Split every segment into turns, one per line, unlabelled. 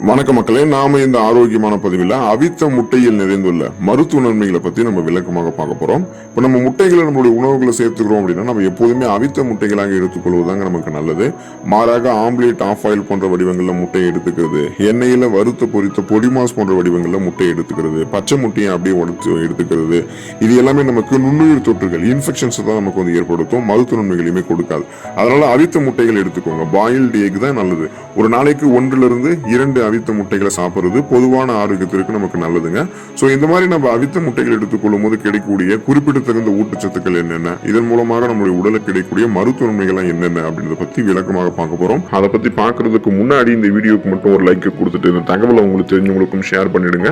வணக்க மக்களே, நாம இந்த ஆரோக்கியமான பதிவில் அவித்த முட்டையில் நிறைந்துள்ள மருத்துவ நன்மைகளை பத்தி நம்ம விளக்கமாக பார்க்க போறோம். இப்ப நம்ம முட்டைகளை நம்மளுடைய உணவுகளை சேர்த்துக்கிறோம் அப்படின்னா நம்ம எப்போதுமே அவித்த முட்டைகளாக எடுத்துக்கொள்வதுதாங்க நமக்கு நல்லது. மாறாக ஆம்லேட், ஆஃப் ஆயில் போன்ற வடிவங்கள்ல முட்டையை எடுத்துக்கிறது, எண்ணெயில வறுத்த பொரித்த பொடிமாஸ் போன்ற வடிவங்கள்ல முட்டையை எடுத்துக்கிறது, பச்சை முட்டையை அப்படியே உடைச்சு எடுத்துக்கிறது, இது எல்லாமே நமக்கு நுண்ணுயிர் தொற்றுகள், இன்ஃபெக்ஷன்ஸ் தான் நமக்கு வந்து ஏற்படுத்தும், மருத்துவ நன்மைகளையுமே கொடுக்காது. அதனால அவித்த முட்டைகள் எடுத்துக்கோங்க. பாயில்டு எக் தான் நல்லது. ஒரு நாளைக்கு 1-2 அவித்த முட்டைகளை சாப்பிடுறது பொதுவான ஆரோக்கியத்திற்கு நமக்கு நல்லதுங்க. சோ இந்த மாதிரி நம்ம அவித்த முட்டைகள் எடுத்துக்கொள்ளும் போது கிடைக்கக்கூடிய குறிப்பிடத்தகுந்த ஊட்டச்சத்துக்கள் என்னென்ன, இதன் மூலமாக நம்மளுடைய உடலுக்கு கிடைக்கக்கூடிய மருத்துவ நன்மைகள் என்னென்ன அப்படின்றத பத்தி விளக்கமாக பார்க்க போறோம். அதை பத்தி பாக்குறதுக்கு முன்னாடி இந்த வீடியோக்கு மட்டும் ஒரு லைக் கொடுத்துட்டு இந்த தகவலை உங்களுக்கு தெரிஞ்சவங்களுக்கும் ஷேர் பண்ணிடுங்க.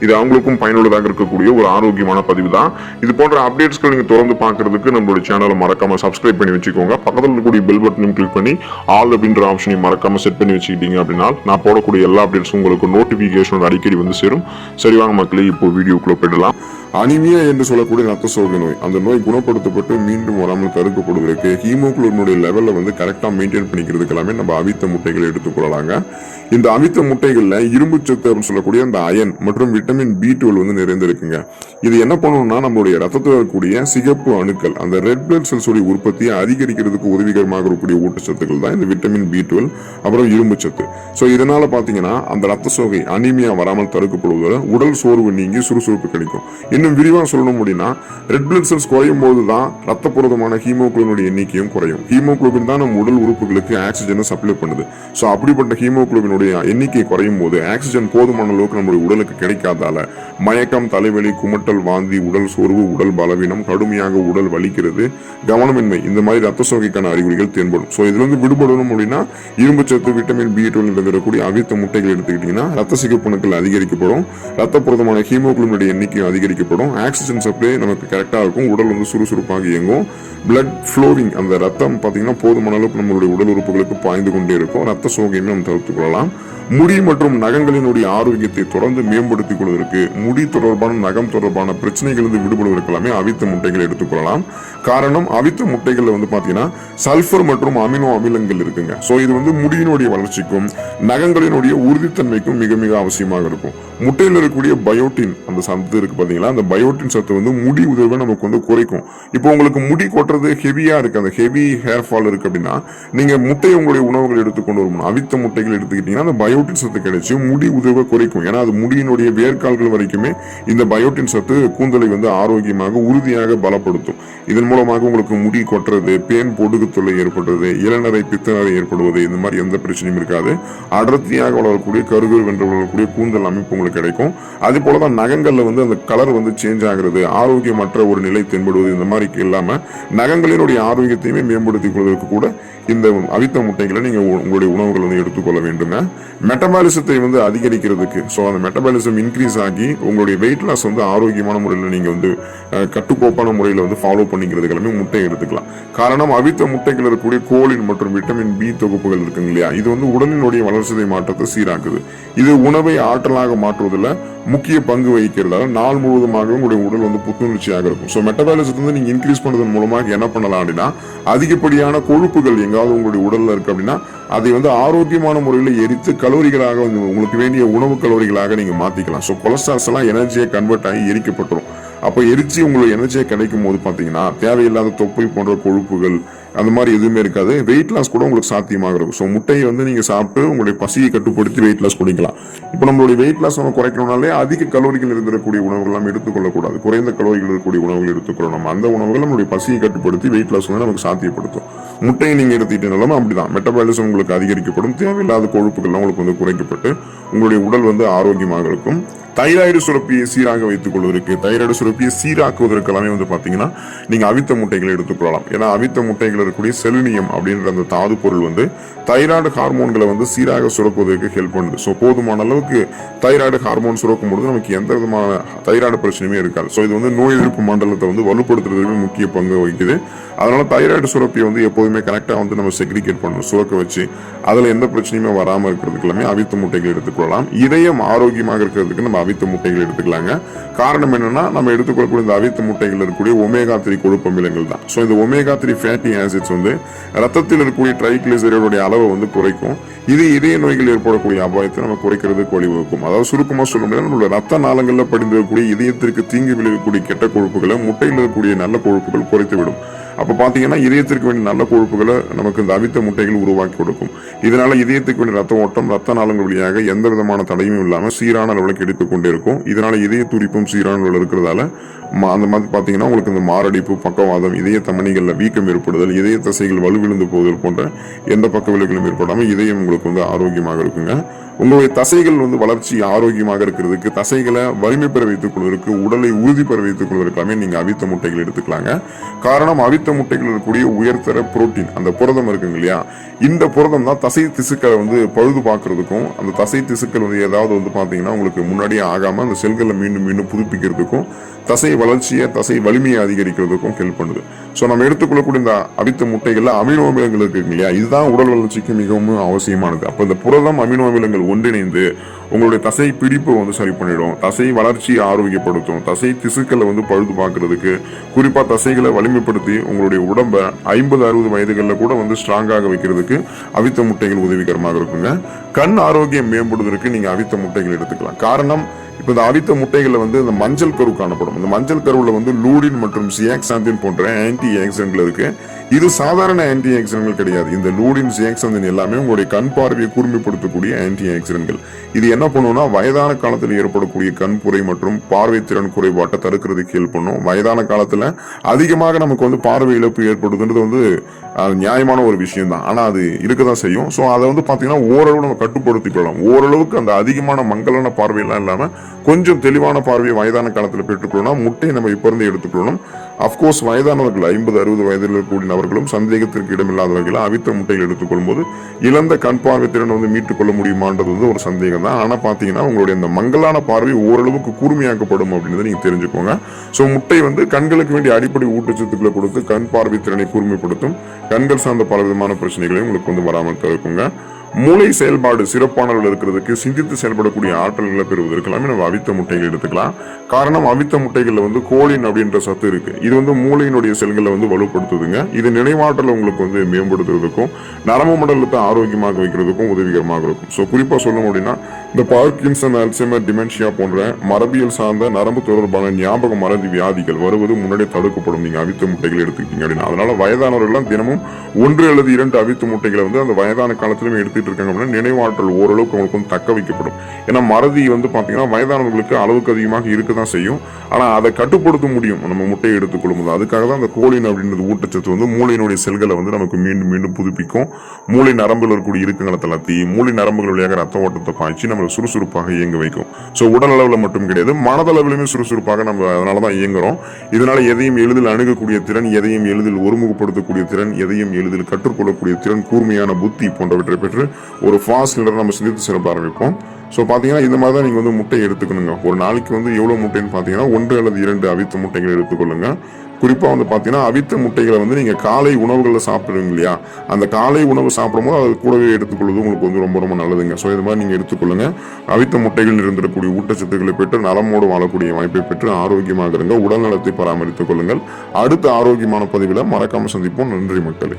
இது அவங்களுக்கும் பயனுள்ளதாக இருக்கக்கூடிய ஒரு ஆரோக்கியமான பதிவு தான். இது போன்ற அப்டேட்ஸ்கள் நீங்க தொடர்ந்து பாக்குறதுக்கு நம்மளுடைய சேனலை மறக்காம சப்ஸ்கிரைப் பண்ணி வச்சுக்கோங்க. பக்கத்தில் இருக்கக்கூடிய பெல் பட்டனையும் கிளிக் பண்ணி ஆல் அப்படின்ற ஆப்ஷனையும் மறக்காம செட் பண்ணி வச்சுக்கிட்டீங்க அப்படின்னா நான் போடக்கூடிய எல்லா அப்டேட்ஸும் உங்களுக்கு நோட்டிபிகேஷன் அடிக்கடி வந்து சேரும். சரி வாங்க மக்களே, இப்போ வீடியோக்குள்ள போயிடலாம். அனிமியா என்று சொல்லக்கூடிய ரத்த சோகை நோய், அந்த நோய் குணப்படுத்தப்பட்டு மீண்டும் வராமல் தடுக்கப்படுவதற்கு ஹீமோகுளோபினுடைய லெவல்ல வந்து கரெக்டா மெயின்டைன் பண்ணிக்கிறதுக்கு எல்லாமே நம்ம அவித்த முட்டைகளை எடுத்துக்கொள்ளலாங்க. இந்த அவித்த முட்டைகள்ல இரும்பு சத்து அப்படின்னு சொல்லக்கூடிய அந்த அயன் மற்றும் விட்டமின் B12 வந்து நிறைந்திருக்குங்க. இது என்ன பண்ணணும்னா நம்மளுடைய ரத்தத்தில் இருக்கக்கூடிய சிகப்பு அணுக்கள், அந்த ரெட் பிளட் செல்ஸ் உடைய உற்பத்தியை அதிகரிக்கிறதுக்கு உதவிகரமாக இருக்கக்கூடிய ஊட்டச்சத்துக்கள் தான் இந்த விட்டமின் B12 அப்புறம் இரும்பு சத்து. சோ இதனால பாத்தீங்கன்னா அந்த ரத்த சோகை அனிமியா வராமல் தடுக்கப்படுவதோட உடல் சோர்வு நீங்கி சுறுசுறுப்பு கிடைக்கும். இன்னும் விரிவா சொல்லணும் அப்படின்னா ரெட் பிளட் செல்ஸ் குறையும் போதுதான் ரத்த புரதமான ஹீமோகுளோபினுடைய எண்ணிக்கையும் குறையும். ஹீமோகுளோபின் தான் நம்ம உடல் உறுப்புகளுக்கு ஆக்சிஜனை சப்ளை பண்ணுது. சோ அப்படிப்பட்ட ஹீமோகுளோபினுடைய எண்ணிக்கை குறையும் போது ஆக்சிஜன் போதுமான அளவுக்கு நம்மளுடைய உடலுக்கு கிடைக்காதால மயக்கம், தலைவலி, குமட்டல், வாந்தி, உடல் சோர்வு, உடல் பலவீனம், கடுமையாக உடல் வலிக்கிறது, கவனமின்மை, இந்த மாதிரி ரத்த சோகைக்கான அறிகுறிகள் தென்படும். சோ இதுல இருந்து விடுபடணும் அப்படின்னா இரும்பு சத்து, விட்டமின் B12 இருக்கக்கூடிய அவித்த முட்டைகள் எடுத்துக்கிட்டீங்கன்னா ரத்த சிகப்பணுக்கள் அதிகரிக்கப்படும், ரத்த புரதமான ஹீமோகுளோபினுடைய எண்ணிக்கை அதிகரிக்கப்படும், ஆக்சிஜன் சப்ளை நமக்கு கரெக்டா இருக்கும், உடல் வந்து சுறுசுறுப்பாக இயங்கும், பிளட் ஃப்ளோவிங், அந்த ரத்தம் பாத்தீங்கன்னா போதுமான அளவுக்கு நம்மளுடைய உடல் உறுப்புகளுக்கு பாய்ந்து கொண்டே இருக்கும், ரத்த சோகையுமே நம்ம தவிர்த்துக் கொள்ளலாம். முடி மற்றும் நகங்களினுடைய ஆரோக்கியத்தை தொடர்ந்து மேம்படுத்திக் கொள்வதற்கு, முடி தொடர்பான நகம் தொடர்பான பிரச்சனைகளிலிருந்து விடுபடுவதற்கு எல்லாமே அவித்த முட்டைகள் எடுத்துக்கொள்ளலாம். காரணம், அவித்த முட்டைகள்ல வந்து பாத்தீங்கன்னா சல்பர் மற்றும் அமினோ அமிலங்கள் இருக்குங்க. சோ இது வந்து முடியினுடைய வளர்ச்சிக்கும் நகங்களினுடைய உறுதித்தன்மைக்கும் மிக மிக அவசியமாக இருக்கும். முட்டையில் இருக்கக்கூடிய பயோட்டின், அந்த சத்து இருக்கு பாத்தீங்களா, அந்த பயோட்டின் சத்து வந்து முடி உதிர்வை நமக்கு வந்து குறைக்கும். இப்போ உங்களுக்கு முடி கொட்டுறது ஹெவியா இருக்கு, அந்த ஹெவி ஹேர் ஃபால் இருக்கு அப்படின்னா நீங்க முட்டையை உங்களுடைய உணவுகள் எடுத்துக்கொண்டு வரணும். அவித்த முட்டைகள் எடுத்துக்கிட்டீங்கன்னா அந்த பயோட்டின் சத்து கிடைச்சு முடி உதிர்வை குறைக்கும். ஏன்னா அது முடியினுடைய வேர்க்கால்கள் வரைக்குமே இந்த பயோட்டின் சத்து கூந்தலை வந்து ஆரோக்கியமாக உறுதியாக பலப்படுத்தும். இதன் மூலமாக உங்களுக்கு முடி கொட்டுறது, பேன் பொடுகு தொல்லை ஏற்படுறது, இளநரை பித்தநரை ஏற்படுவது, இந்த மாதிரி எந்த பிரச்சனையும் இருக்காது. அடர்த்தியாக வளரக்கூடிய கருகரு வென்று வளரக்கூடிய கூந்தல் அமைப்பு உங்களுக்கு கிடைக்கும். அதே போலதான் நகங்கள்ல வந்து அந்த கலர் வந்து சேஞ்ச் ஆகிறது, ஆரோக்கியமற்ற ஒரு நிலை தென்படுவது, இந்த மாதிரி இல்லாம நகங்களினுடைய ஆரோக்கியத்தையுமே மேம்படுத்திக் கொள்வதற்கு கூட இந்த அவித்த முட்டைகளை நீங்க உங்களுடைய உணவுகள் வந்து எடுத்துக்கொள்ள வேண்டுங்க. மெட்டபாலிசத்தை வந்து அதிகரிக்கிறதுக்கு, சோ அந்த மெட்டபாலிசம் இன்க்ரீஸ் ஆகி உங்களுடைய வெயிட் லாஸ் வந்து ஆரோக்கியமான முறையில் நீங்க வந்து கட்டுக்கோப்பான முறையில் வந்து ஃபாலோ பண்ணிக்கிறதுக்கு எல்லாமே முட்டை எடுத்துக்கலாம். காரணம், அவித்த முட்டைகள் இருக்கக்கூடிய கோலின் மற்றும் விட்டமின் B தொகுப்புகள் இருக்குங்க இல்லையா, இது வந்து உடலினுடைய வளர்ச்சிதை மாற்றத்தை சீராக்குது. இது உணவை ஆற்றலாக மாற்றுவதில் முக்கிய பங்கு வகிக்கிறதால நாள் முழுவதுமாக உங்களுடைய உடல் வந்து புத்துணர்ச்சியாக இருக்கும். ஸோ மெட்டபாலிசத்தை வந்து நீங்க இன்க்ரீஸ் பண்ணதன் மூலமாக என்ன பண்ணலாம் அப்படின்னா, அதிகப்படியான கொழுப்புகள் எங்காவது உங்களுடைய உடல்ல இருக்கு அப்படின்னா அதை வந்து ஆரோக்கியமான முறையில் எரித்து கலோரிகளாக உங்களுக்கு வேண்டிய உணவு கலோரிகளாக நீங்க மாத்திக்கலாம். ஸோ கொலஸ்ட்ரால்ஸ் எல்லாம் எனர்ஜியை கன்வெர்ட் ஆகி எரிக்கப்பட்டுரும். அப்போ எரிச்சு உங்களுக்கு எனர்ஜியை கிடைக்கும் போது பாத்தீங்கன்னா தேவையில்லாத தொப்பை போன்ற கொழுப்புகள் அந்த மாதிரி எதுவுமே இருக்காது. வெயிட் லாஸ் கூட உங்களுக்கு சாத்தியமாக இருக்கும். ஸோ முட்டையை வந்து நீங்க சாப்பிட்டு உங்களுடைய பசியை கட்டுப்படுத்தி வெயிட் லாஸ் குடிக்கலாம். இப்போ நம்மளுடைய வெயிட் லாஸ் நம்ம குறைக்கணும்னாலே அதிக கலோரிகள் இருந்திருக்கக்கூடிய உணவுகள் எல்லாம் எடுத்துக்கொள்ளக்கூடாது. குறைந்த கலோரிகள் இருக்கக்கூடிய உணவுகள் எடுத்துக்கிறோம். நம்ம அந்த உணவுகள் நம்மளுடைய பசியை கட்டுப்படுத்தி வெயிட் லாஸ் வந்து நமக்கு சாத்தியப்படுத்தும். முட்டையை நீங்க எடுத்துக்கிட்டனாலும் அப்படிதான், மெட்டபாலிசம் உங்களுக்கு அதிகரிக்கப்படும், தேவையில்லாத கொழுப்புகள்லாம் உங்களுக்கு வந்து குறைக்கப்பட்டு உங்களுடைய உடல் வந்து ஆரோக்கியமாக இருக்கும். தைராய்டு சுரப்பியை சீராக வைத்துக் கொள்வதற்கு, தைராய்டு சுரப்பியை சீராக்குவதற்கு எல்லாமே வந்து பாத்தீங்கன்னா நீங்க அவித்த முட்டைகளை எடுத்துக்கொள்ளலாம். ஏன்னா அவித்த முட்டைகள் இருக்கக்கூடிய செலினியம் அப்படின்ற அந்த தாது பொருள் வந்து தைராய்டு ஹார்மோன்களை வந்து சீராக சுரக்குவதற்கு ஹெல்ப் பண்ணுது. ஸோ போதுமான அளவுக்கு தைராய்டு ஹார்மோன் சுரக்கும் பொழுது நமக்கு எந்த விதமான தைராய்டு பிரச்சனையுமே இருக்காது. ஸோ இது வந்து நோய் எதிர்ப்பு மண்டலத்தை வந்து வலுப்படுத்துறதுக்கு முக்கிய பங்கு வகிக்குது. அதனால தைராய்டு சுரப்பியை வந்து எப்போதுமே கரெக்டா வந்து நம்ம செக்ரிகேட் பண்ணணும், சுரக்க வச்சு அதுல எந்த பிரச்சனையுமே வராம இருக்கிறதுக்கு எல்லாமே அவித்த முட்டைகள் எடுத்துக்கொள்ளலாம். இதயம் ஆரோக்கியமாக இருக்கிறதுக்கு நம்ம அவித்த முட்டைகள் எடுத்துக்கலாங்க. காரணம் என்னன்னா, நம்ம எடுத்துக்கொள்ளக்கூடிய இந்த அவித்த முட்டைகள் இருக்கக்கூடிய ஒமேகா 3 கொழுப்பு அமிலங்கள் தான். ஸோ இந்த ஒமேகா 3 ஃபேட்டி ஆசிட்ஸ் வந்து ரத்தத்தில் இருக்கக்கூடிய ட்ரைகிளிசரைடோட அளவை வந்து குறைக்கும். இது இதய நோய்கள் ஏற்படக்கூடிய அபாயத்தை நம்ம குறைக்கிறதுக்கு வழிவகுக்கும். அதாவது சுருக்கமாக சொல்ல முடியாது, நம்மளோட ரத்த நாளங்களில் படிந்திருக்கக்கூடிய இதயத்திற்கு தீங்கு விளைவிக்கக்கூடிய கெட்ட கொழுப்புகளை முட்டையில் இருக்கக்கூடிய நல்ல கொழுப்புகள் குறைத்து விடும். அப்போ பார்த்தீங்கன்னா இதயத்திற்கு வேண்டிய நல்ல கொழுப்புகளை நமக்கு இந்த அவித்த முட்டைகள் உருவாக்கி கொடுக்கும். இதனால இதயத்துக்கு வேண்டிய ரத்த ஓட்டம் ரத்த நாளங்கள் வழியாக எந்த விதமான தடையும் இல்லாமல் சீரான அளவில் கிடைத்து கொண்டே இருக்கும். இதனால இதய துடிப்பும் சீரான அளவில் இருக்கிறதால அந்த மாதிரி பார்த்தீங்கன்னா உங்களுக்கு இந்த மாரடைப்பு, பக்கவாதம், இதய தமனிகளில் வீக்கம் ஏற்படுதல், இதய தசைகள் வலுவிழந்து போதல் போன்ற எந்த பக்க விளைவுகளும் ஏற்படாமல் இதயம் உங்களுக்கு வந்து ஆரோக்கியமாக இருக்குங்க. உங்களுடைய தசைகள் வந்து வளர்ச்சி ஆரோக்கியமாக இருக்கிறதுக்கு, தசைகளை வலிமை பெற வைத்துக் கொள்வதற்கு, உடலை உறுதி பெற வைத்துக் கொள்வதற்காக நீங்க அவித்த முட்டைகள் எடுத்துக்கலாங்க. காரணம் அவித்த முட்டைகள் இருக்கக்கூடிய உயர்தர புரோட்டீன், அந்த புரதம் இருக்குங்க இல்லையா, இந்த புரதம் தான் தசை திசுக்களை வந்து பழுது பார்க்கறதுக்கும், அந்த தசை திசுக்கள் வந்து ஏதாவது வந்து பாத்தீங்கன்னா உங்களுக்கு முன்னாடியே ஆகாம அந்த செல்களை மீண்டும் மீண்டும் புதுப்பிக்கிறதுக்கும், தசை வளர்ச்சியை தசை வலிமையை அதிகரிக்கிறதுக்கும் ஹெல்ப் பண்ணுது. ஸோ நம்ம எடுத்துக்கொள்ளக்கூடிய இந்த அவித்த முட்டைகள்ல அமினோ அமிலங்கள் இருக்குங்க இல்லையா, இதுதான் உடல் வளர்ச்சிக்கு மிகவும் அவசியமானது. அப்போ இந்த புரதம் அமினோ அமிலங்கள் ஒன்றிணைந்து உங்களுடைய தசை பிடிப்பை வந்து சரி பண்ணிடும், தசை வளர்ச்சியை ஆரோக்கியப்படுத்தும், தசை திசுக்களை வந்து பழுது பார்க்கறதுக்கு, குறிப்பா தசைகளை வலிமைப்படுத்தி உங்களுடைய உடம்பை 50-60 வயதுகளில் கூட வந்து ஸ்ட்ராங்காக வைக்கிறதுக்கு அவித்த முட்டைகள் உதவிகரமாக இருக்குங்க. கண் ஆரோக்கியம் மேம்படுவதற்கு நீங்க அவித்த முட்டைகள் எடுத்துக்கலாம். காரணம், இப்போ இந்த அவித்த முட்டைகளில் வந்து இந்த மஞ்சள் கரு காணப்படும். இந்த மஞ்சள் கருவில் வந்து லூடின் மற்றும் சியாக்சாந்தின் போன்ற ஆன்டி ஆக்சிடென்ட்கள் இருக்கு. இது சாதாரண ஆன்டி ஆக்சிடென்ட்கள் கிடையாது. இந்த லூடின், சியாக்சாந்தின் எல்லாமே உங்களுடைய கண் பார்வையை கூர்மைப்படுத்தக்கூடிய ஆன்டி ஆக்சிடென்ட்கள். இது என்ன பண்ணுவோம்னா, வயதான காலத்தில் ஏற்படக்கூடிய கண்புரை மற்றும் பார்வை திறன் குறைபாட்டை தடுக்கிறதுக்கு ஹெல்ப் பண்ணும். வயதான காலத்தில் அதிகமாக நமக்கு வந்து பார்வை இழப்பு ஏற்படுதுன்றது வந்து நியாயமான ஒரு விஷயம் தான். ஆனால் அது இருக்கதான் செய்யும். ஸோ அதை வந்து பார்த்தீங்கன்னா ஓரளவு நம்ம கட்டுப்படுத்திக் கொள்ளலாம். ஓரளவுக்கு அந்த அதிகமான மங்கலான பார்வையெல்லாம் இல்லாமல் கொஞ்சம் தெளிவான பார்வையை வயதான காலத்தில் பெற்றுக்கொள்ளணும். முட்டையை நம்ம இப்போ இருந்து எடுத்துக்கொள்ளணும். அப்கோர்ஸ் வயதானவர்கள் 50-60 வயதில் இருக்கக்கூடிய நபர்களும் சந்தேகத்திற்கு இடமில்லாதவர்கள் அவித்த முட்டைகள் எடுத்துக்கொள்ளும் போது இழந்த கண் பார்வை திறனை வந்து மீட்டுக் கொள்ள முடியுமான்றது வந்து ஒரு சந்தேகம் தான். ஆனால் பார்த்தீங்கன்னா உங்களுடைய இந்த மங்கலான பார்வை ஓரளவுக்கு கூர்மையாக்கப்படும் அப்படின்றத நீங்க தெரிஞ்சுக்கோங்க. ஸோ முட்டை வந்து கண்களுக்கு வேண்டிய அடிப்படை ஊட்டச்சத்துக்களை கொடுத்து கண் பார்வை திறனை கூர்மைப்படுத்தும். கண்கள் சார்ந்த பல விதமான பிரச்சனைகளையும் உங்களுக்கு வந்து வராமல் தடுக்குங்க. மூளை செயல்பாடு சிறப்பானவர்கள் இருக்கிறதுக்கு, சிந்தித்து செயல்படக்கூடிய ஆற்றல்களை பெறுவதற்கு எல்லாமே நம்ம அவித்த முட்டைகள் எடுத்துக்கலாம். காரணம், அவித்த முட்டைகள்ல வந்து கோலின் அப்படின்ற சத்து இருக்கு. இது வந்து மூளையினுடைய செல்களை வந்து வலுப்படுத்துதுங்க. இது நினைவாற்றலை உங்களுக்கு வந்து மேம்படுத்துறதுக்கும் நரம்பு மண்டலத்தை ஆரோக்கியமாக வைக்கிறதுக்கும் உதவிகரமாக இருக்கும். ஸோ குறிப்பா சொல்லணும் அப்படின்னா, இந்த பார்க்கின்சன், அல்சைமர், டிமென்ஷியா போன்ற மரபியல் சார்ந்த நரம்பு தொடர்பான ஞாபக மறதி வியாதிகள் வருவது முன்னாடியே தடுக்கப்படும் நீங்க அவித்த முட்டைகள் எடுத்துக்கிட்டீங்க அப்படின்னா. அதனால வயதானவர்கள் தினமும் 1 அல்லது 2 அவித்த முட்டைகளை வந்து அந்த வயதான காலத்திலும் எடுத்து இருக்காங்க அப்படின்னா நினைவாற்றல் ஓரளவுக்கு அவங்களுக்கு வந்து தக்க வைக்கப்படும். ஏன்னா மறதி வந்து பாத்தீங்கன்னா வயதானவர்களுக்கு அளவுக்கு அதிகமாக இருக்கதான் செய்யும். ஆனா அதை கட்டுப்படுத்த முடியும் நம்ம முட்டையை எடுத்துக்கொள்ளும் போது. அதுக்காக தான் அந்த கோலின் அப்படின்றது ஊட்டச்சத்து வந்து மூளையினுடைய செல்களை வந்து நமக்கு மீண்டும் மீண்டும் புதுப்பிக்கும். மூளை நரம்புல இருக்கக்கூடிய இறுக்கங்களை தளர்த்தி மூளை நரம்புகள் வழியாக ரத்த ஓட்டத்தை பாய்ச்சி நம்மளை சுறுசுறுப்பாக இயங்க வைக்கும். ஸோ உடல் அளவில் மட்டும் கிடையாது, மனதளவிலுமே சுறுசுறுப்பாக நம்ம அதனாலதான் இயங்குறோம். இதனால எதையும் எளிதில் அணுகக்கூடிய திறன், எதையும் எளிதில் ஒருமுகப்படுத்தக்கூடிய திறன், எதையும் எளிதில் கற்றுக்கொள்ளக்கூடிய திறன், கூர்மையான புத்தி போன்றவற்றை பெற்று ஒரு ஃபாஸ்ட் லீடர் நம்ம சிந்தித்து சிறப்ப ஆரம்பிப்போம். ஸோ பார்த்தீங்கன்னா இந்த மாதிரி தான் நீங்கள் வந்து முட்டை எடுத்துக்கணுங்க. ஒரு நாளைக்கு வந்து எவ்வளோ முட்டைன்னு பார்த்தீங்கன்னா 1 அல்லது 2 அவித்த முட்டைகள் எடுத்துக்கொள்ளுங்க. குறிப்பாக வந்து பார்த்தீங்கன்னா அவித்த முட்டைகளை வந்து நீங்கள் காலை உணவுகளில் சாப்பிடுவீங்க இல்லையா, அந்த காலை உணவு சாப்பிடும்போது அது கூடவே எடுத்துக்கொள்வது உங்களுக்கு வந்து ரொம்ப ரொம்ப நல்லதுங்க. ஸோ இது மாதிரி நீங்கள் எடுத்துக்கொள்ளுங்க. அவித்த முட்டைகள் இருந்திருக்கக்கூடிய ஊட்டச்சத்துக்களை பெற்று நலமோடு வாழக்கூடிய வாய்ப்பை பெற்று ஆரோக்கியமாக இருங்க. உடல் நலத்தை பராமரித்துக் கொள்ளுங்கள். அடுத்த ஆரோக்கியமான பதிவில் மறக்காமல் சந்திப்போம். நன்றி மக்களே.